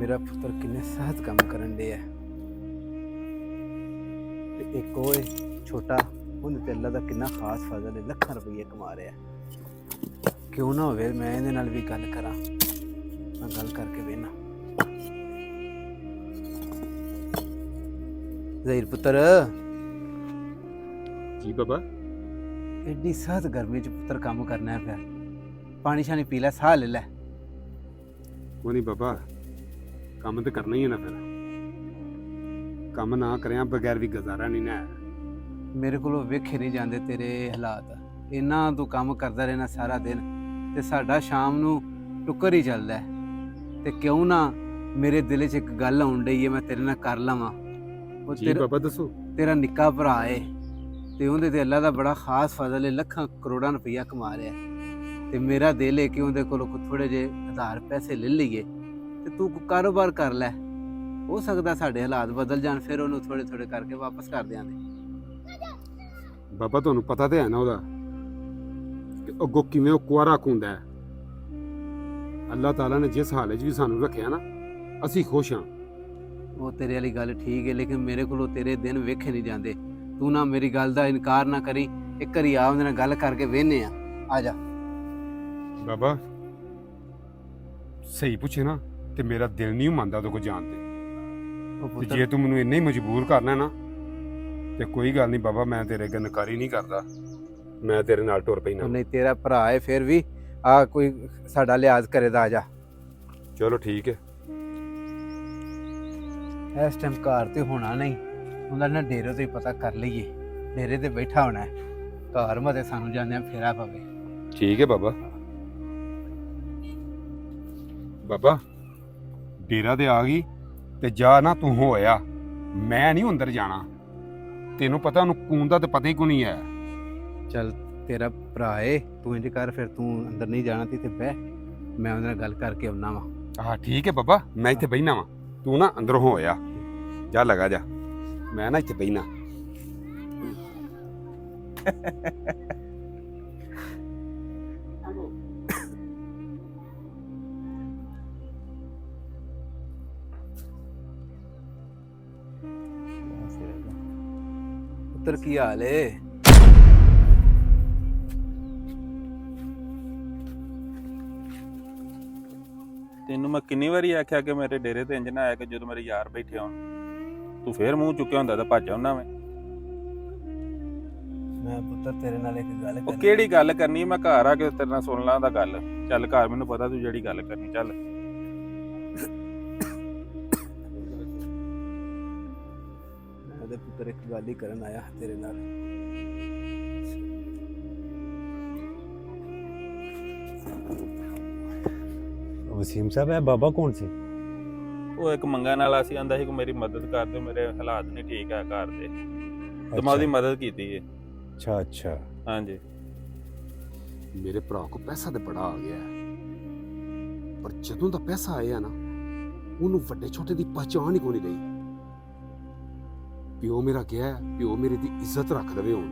ਮੇਰਾ ਪੁੱਤਰ ਕਿੰਨੇ ਸਖਤ ਕੰਮ ਕਰਨ ਦੇ ਹੈ ਤੇ ਇੱਕ ਉਹ ਹੈ ਛੋਟਾ, ਉਹਨੇ ਤੇ ਅੱਲਾ ਦਾ ਕਿੰਨਾ ਖਾਸ ਫਜ਼ਲ ਹੈ, ਲੱਖਾਂ ਰੁਪਏ ਕਮਾ ਰਿਹਾ। ਕਿਉਂ ਨਾ ਹੋਵੇ ਮੈਂ ਇਹਦੇ ਨਾਲ ਵੀ ਗੱਲ ਕਰਾਂ। ਮੈਂ ਗੱਲ ਕਰਕੇ ਵੇਖਣਾ। ਜ਼ਹੀਰ ਪੁੱਤਰ, ਜੀ ਬਾਬਾ। ਐਡੀ ਸਖਤ ਗਰਮੀ ਚ ਪੁੱਤਰ ਕੰਮ ਕਰਨਾ ਹੈ, ਫਿਰ ਪਾਣੀ ਸ਼ਾਨੀ ਪੀ ਲੈ, ਸਾਹ ਲੈ ਲੈ। ਉਹ ਨਹੀਂ ਬਾਬਾ, ਕੰਮ ਤਾਂ ਕਰਨਾ ਹੀ ਹੈ ਨਾ। ਫਿਰ ਕੰਮ ਨਾ ਕਰਿਆ ਬਗੈਰ ਵੀ ਗੁਜ਼ਾਰਾ ਨਹੀਂ ਨਾ ਹੈ। ਮੇਰੇ ਕੋਲੋਂ ਵੇਖੇ ਨਹੀਂ ਜਾਂਦੇ ਤੇਰੇ ਹਾਲਾਤ। ਇੰਨਾ ਤੂੰ ਕੰਮ ਕਰਦਾ ਰਹਿਣਾ ਸਾਰਾ ਦਿਨ ਤੇ ਸਾਡਾ ਸ਼ਾਮ ਨੂੰ ਟੁੱਕਰ ਹੀ ਚੱਲਦਾ ਹੈ। ਤੇ ਕਿਉਂ ਨਾ ਮੇਰੇ ਦਿਲ 'ਚ ਇੱਕ ਗੱਲ ਆਉਣ ਡਈ ਹੈ, ਮੈਂ ਤੇਰੇ ਨਾਲ ਕਰ ਲਵਾਂ। ਉਹ ਜੀ ਬਾਬਾ ਦੱਸੋ। ਤੇਰਾ ਨਿੱਕਾ ਭਰਾ ਏ ਤੇ ਉਹਦੇ ਤੇ ਅੱਲਾ ਦਾ ਬੜਾ ਖਾਸ ਫਜ਼ਲ ਹੈ, ਲੱਖਾਂ ਕਰੋੜਾਂ ਰੁਪਈਆ ਕਮਾ ਰਿਹਾ ਤੇ ਮੇਰਾ ਦਿਲ ਹੈ ਕਿ ਉਹਦੇ ਕੋਲੋਂ ਥੋੜੇ ਜਿਹੇ ਹਜ਼ਾਰ ਪੈਸੇ ਲੈ ਲਈਏ ਤੇ ਤੂੰ ਕੋਈ ਕਾਰੋਬਾਰ ਕਰ ਲੈ। ਹੋ ਸਕਦਾ ਸਾਡੇ ਹਾਲਾਤ ਬਦਲ ਜਾਣ, ਫਿਰ ਉਹਨੂੰ ਥੋੜੇ ਥੋੜੇ ਕਰਕੇ ਵਾਪਸ ਕਰ ਦਿਆਂਗੇ। ਬਾਬਾ ਤੁਹਾਨੂੰ ਪਤਾ ਤੇ ਹੈ ਨਾ ਉਹਦਾ ਕਿ ਅੱਗੋਂ ਕਿਵੇਂ ਉਹ ਕੁਆਰਾ ਹੁੰਦਾ ਹੈ। ਅੱਲਾਹ ਤਾਲਾ ਨੇ ਜਿਸ ਹਾਲੇ 'ਚ ਵੀ ਸਾਨੂੰ ਰੱਖਿਆ ਨਾ, ਅਸੀਂ ਖੁਸ਼ ਹਾਂ। ਉਹ ਤੇਰੇ ਵਾਲੀ ਗੱਲ ਠੀਕ ਹੈ, ਲੇਕਿਨ ਮੇਰੇ ਕੋਲੋਂ ਤੇਰੇ ਦਿਨ ਵੇਖੇ ਨਹੀਂ ਜਾਂਦੇ। ਤੂੰ ਨਾ ਮੇਰੀ ਗੱਲ ਦਾ ਇਨਕਾਰ ਨਾ ਕਰੀ, ਇੱਕ ਵਾਰੀ ਆ ਉਹਦੇ ਨਾਲ ਗੱਲ ਕਰਕੇ ਵੇਹਨੇ ਆ ਜਾ। ਬਾਬਾ ਸਹੀ ਪੁੱਛੇ ਨਾ ਤੇ ਮੇਰਾ ਦਿਲ ਨਹੀਂ ਮੰਨਦਾ ਉਹਦੇ ਕੋਲ ਜਾਣ ਉਹ ਤੇ ਜੇ ਤੂੰ ਮੈਨੂੰ ਇੰਨਾ ਹੀ ਮਜਬੂਰ ਕਰਨਾ ਨਾ ਤੇ ਕੋਈ ਗੱਲ ਨਹੀਂ ਬਾਬਾ, ਮੈਂ ਤੇਰੇ ਅੱਗੇ ਨਕਾਰੀ ਨਹੀਂ ਕਰਦਾ। ਮੈਂ ਤੇਰੇ ਨਾਲ ਟੁਰ ਪੈਣਾ। ਨਹੀਂ, ਤੇਰਾ ਭਰਾ ਹੈ, ਫਿਰ ਵੀ ਆ ਕੋਈ ਸਾਡਾ ਲਿਹਾਜ਼ ਕਰੇ ਦਾ। ਆ ਜਾ। ਚਲੋ ਠੀਕ ਹੈ। ਇਸ ਟਾਈਮ ਘਰ ਤੇ ਹੋਣਾ ਨਹੀਂ, ਉਹਨਾਂ ਨੇ ਡੇਰੇ ਤੋਂ ਹੀ ਪਤਾ ਕਰ ਲਈਏ। ਡੇਰੇ ਤੇ ਬੈਠਾ ਹੋਣਾ ਹੈ, ਘਰ ਮਤੇ ਸਾਨੂੰ ਜਾਂਦਿਆਂ ਫੇਰਾ ਪਵੇ। ਠੀਕ ਹੈ ਬਾਬਾ। ਬਾਬਾ ਡੇਰਾ ਤੇ ਆ ਗਈ ਤੇ ਜਾ ਨਾ ਤੂੰ ਹੋਇਆ, ਮੈਂ ਨਹੀਂ ਅੰਦਰ ਜਾਣਾ। ਤੈਨੂੰ ਪਤਾ ਉਹਨੂੰ ਕੂਨ ਦਾ ਤੇ ਪਤਾ ਹੀ ਕੋ ਨਹੀਂ ਹੈ। ਚੱਲ ਤੇਰਾ ਭਰਾ ਏ, ਤੂੰ ਇੰਜ ਕਰ, ਫਿਰ ਤੂੰ ਅੰਦਰ ਨਹੀਂ ਜਾਣਾ ਤੇ ਇੱਥੇ ਬਹਿ, ਮੈਂ ਉਹਦੇ ਨਾਲ ਗੱਲ ਕਰਕੇ ਆਉਣਾ ਵਾ। ਹਾਂ ਠੀਕ ਹੈ ਬਾਬਾ, ਮੈਂ ਇੱਥੇ ਬਹਿਣਾ ਵਾ। ਤੂੰ ਨਾ ਅੰਦਰੋਂ ਹੋਇਆ, ਜਾ ਲਗਾ ਜਾ, ਮੈਂ ਨਾ ਇੱਥੇ ਬਹਿਣਾ। ਪੁੱਤਰ ਕੀ ਹਾਲ ਏ? ਤੈਨੂੰ ਮੈਂ ਕਿੰਨੀ ਵਾਰੀ ਆਖਿਆ ਕਿ ਮੇਰੇ ਡੇਰੇ ਤੇ ਇੰਜ ਨਾ ਆਇਆ ਕਿ ਜਦੋਂ ਮੇਰੇ ਯਾਰ ਬੈਠੇ ਹੋਣ। ਤੂੰ ਫੇਰ ਮੂੰਹ ਚੁੱਕਿਆ ਹੁੰਦਾ ਤਾਂ ਭੱਜ ਆਉਣਾ ਮੈਂ। ਮੈਂ ਪੁੱਤਰ ਤੇਰੇ ਨਾਲ ਇੱਕ ਗੱਲ ਉਹ ਕਰਨੀ। ਕਿਹੜੀ ਗੱਲ ਕਰਨੀ? ਮੈਂ ਘਰ ਆ ਕੇ ਤੇਰੇ ਨਾਲ ਸੁਣ ਲਾਂ ਦਾ ਗੱਲ। ਚੱਲ ਘਰ, ਮੈਨੂੰ ਪਤਾ ਤੂੰ ਜਿਹੜੀ ਗੱਲ ਕਰਨੀ। ਚੱਲ ਮੈਂ ਤੇ ਪੁੱਤਰ ਇੱਕ ਗੱਲ ਹੀ ਕਰਨ ਆਇਆ ਤੇਰੇ ਨਾਲ। वसीम साहब है बाबा कौन से? ਉਹ ਇੱਕ ਮੰਗਣ ਵਾਲਾ ਸੀ, ਆਂਦਾ ਸੀ ਕਿ ਮੇਰੀ ਮਦਦ ਕਰ ਦਿਓ, ਮੇਰੇ ਹਾਲਾਤ ਨਹੀਂ ਠੀਕ ਹੈ ਘਰ ਦੇ। ਤੇ ਮੈਂ ਉਹਦੀ ਮਦਦ ਕੀਤੀ ਹੈ। अच्छा अच्छा। ਹਾਂਜੀ। ਮੇਰੇ ਭਰਾ ਕੋ ਪੈਸਾ ਤੇ ਬੜਾ ਆ ਗਿਆ ਹੈ, ਪਰ ਜਦੋਂ ਦਾ ਪੈਸਾ ਆਇਆ ਨਾ, ਉਹਨੂੰ ਵੱਡੇ ਛੋਟੇ ਦੀ ਪਛਾਣ ਹੀ ਕੋਈ ਨਹੀਂ ਰਹੀ। ਪਿਓ ਮੇਰਾ ਗਿਆ, ਪਿਓ ਮੇਰੇ ਦੀ ਇੱਜ਼ਤ ਰੱਖ ਦਵੇ ਹੁਣ।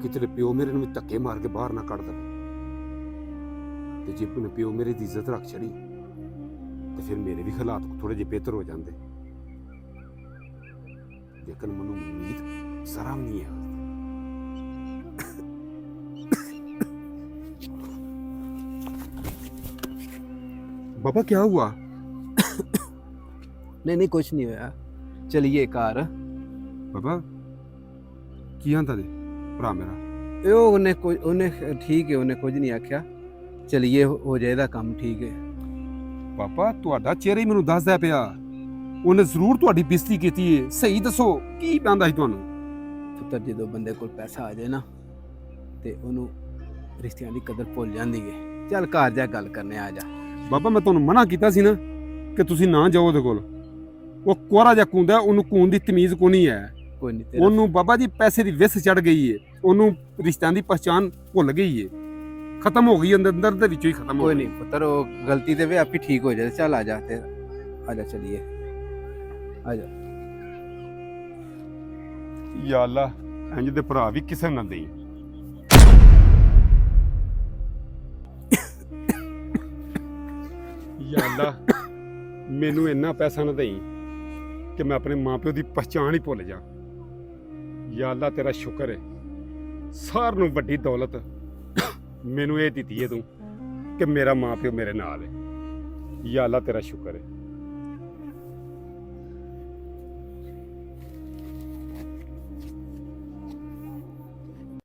ਕਿਤੇ ਪਿਓ ਮੇਰੇ ਨੂੰ ਵੀ ਧੱਕੇ ਮਾਰ ਕੇ ਬਾਹਰ ਨਾ ਕੱਢ ਦਵੇ। ਤੇ ਜੇ ਪਿਓ ਮੇਰੇ ਦੀ ਇੱਜ਼ਤ ਰੱਖ ਛੜੀ ਤੇ ਫਿਰ ਮੇਰੇ ਵੀ ਹਾਲਾਤ ਥੋੜੇ ਜਿਹੇ ਬਿਹਤਰ ਹੋ ਜਾਂਦੇ। ਲੇਕਿਨ ਮੈਨੂੰ ਉਮੀਦ ਜ਼ਰਾ ਵੀ ਨਹੀਂ ਹੈ। बाबा क्या हुआ? नहीं कुछ नहीं होया, चलिए घर। बाबा की आंदा दे भरा मेरा? ਉਹਨੇ ਠੀਕ ਹੈ, ਉਹਨੇ ਕੁਝ ਨਹੀਂ ਆਖਿਆ। ਚਲਿਏ, ਹੋ ਜਾਏਦਾ ਕੰਮ, ਠੀਕ ਹੈ। ਪਾਪਾ ਤੁਹਾਡਾ ਚਿਹਰਾ ਹੀ ਮੈਨੂੰ ਦੱਸਦਾ ਪਿਆ, ਉਹਨੇ ਜ਼ਰੂਰ ਤੁਹਾਡੀ ਬੇਇੱਜ਼ਤੀ ਕੀਤੀ ਹੈ। ਸਹੀ ਦੱਸੋ ਕੀ ਪੈਂਦਾ ਸੀ ਤੁਹਾਨੂੰ? ਪੁੱਤਰ ਜਦੋਂ ਬੰਦੇ ਕੋਲ ਪੈਸਾ ਆ ਜਾਏ ਨਾ ਤੇ ਉਹਨੂੰ ਰਿਸ਼ਤਿਆਂ ਦੀ ਕਦਰ ਭੁੱਲ ਜਾਂਦੀ ਹੈ। ਚੱਲ ਘਰ ਜਾ ਗੱਲ ਕਰਨੇ, ਆ ਜਾ। ਬਾਬਾ ਮੈਂ ਤੁਹਾਨੂੰ ਮਨਾ ਕੀਤਾ ਸੀ ਨਾ ਕਿ ਤੁਸੀਂ ਨਾ ਜਾਓ ਉਹਦੇ ਕੋਲ। ਉਹ ਕੋਰਾ ਜਿਹਾ ਕੂੰਦਾ, ਉਹਨੂੰ ਕੂਨ ਦੀ ਤਮੀਜ਼ ਕੋ ਨਹੀਂ ਹੈ। ਕੋਈ ਨਹੀਂ, ਉਹਨੂੰ ਬਾਬਾ ਜੀ ਪੈਸੇ ਦੀ ਵਿਸ ਚੜ ਗਈ ਹੈ, ਉਹਨੂੰ ਰਿਸ਼ਤਿਆਂ ਦੀ ਪਛਾਣ ਭੁੱਲ ਗਈ ਹੈ, ਖਤਮ ਹੋ ਗਈ ਅੰਦਰ ਦੇ ਵਿੱਚੋਂ ਹੀ ਖਤਮ ਹੋ ਕੋਈ ਗਈ। ਨਹੀਂ ਪੁੱਤਰ, ਉਹ ਗਲਤੀ ਤੇ ਵੀ ਆਪੀ ਠੀਕ ਹੋ ਜਾਏ। ਚੱਲ ਆ ਜਾ ਤੇ ਆ ਜਾ, ਚਲੀਏ ਆ ਜਾ। ਯਾ ਅੱਲਾ, ਇੰਜ ਦੇ ਭਰਾ ਵੀ ਕਿਸੇ ਨਾਲ ਦੇਈ। ਯਾ ਅੱਲਾ, ਮੈਨੂੰ ਇੰਨਾ ਪੈਸਾ ਨਾ ਦੇਈ ਕਿ ਮੈਂ ਆਪਣੇ ਮਾਪਿਓ ਦੀ ਪਛਾਣ ਹੀ ਭੁੱਲ ਜਾ। ਯਾ ਅੱਲਾ ਤੇਰਾ ਸ਼ੁਕਰ ਹੈ, ਸਾਰ ਨੂੰ ਵੱਡੀ ਦੌਲਤ ਮੈਨੂੰ ਇਹ ਦਿੱਤੀ ਹੈ ਤੂੰ ਕਿ ਮੇਰਾ ਮਾਪਿਓ ਮੇਰੇ ਨਾਲ ਹੈ। ਯਾ ਅੱਲਾ ਤੇਰਾ ਸ਼ੁਕਰ ਹੈ।